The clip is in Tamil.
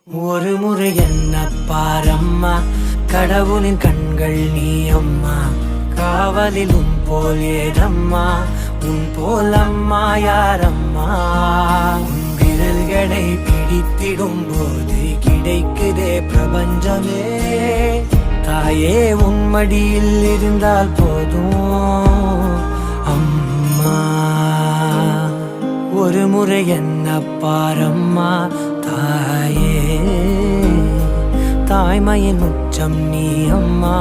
ஒரு முறை என்ன பாரம்மா, கடவுளின் கண்கள் நீ அம்மா. காவலில் உன் போல் ஏதம்மா, உன் போல் அம்மா யாரம்மா. உன் விரல்களை பிடித்திடும் போது கிடைக்குதே பிரபஞ்சமே. தாயே உன் மடியில் இருந்தால் போதும் அம்மா. ஒரு முறை என்ன பாரம்மா தாயே, தாய்மையின் உச்சம் நீ அம்மா.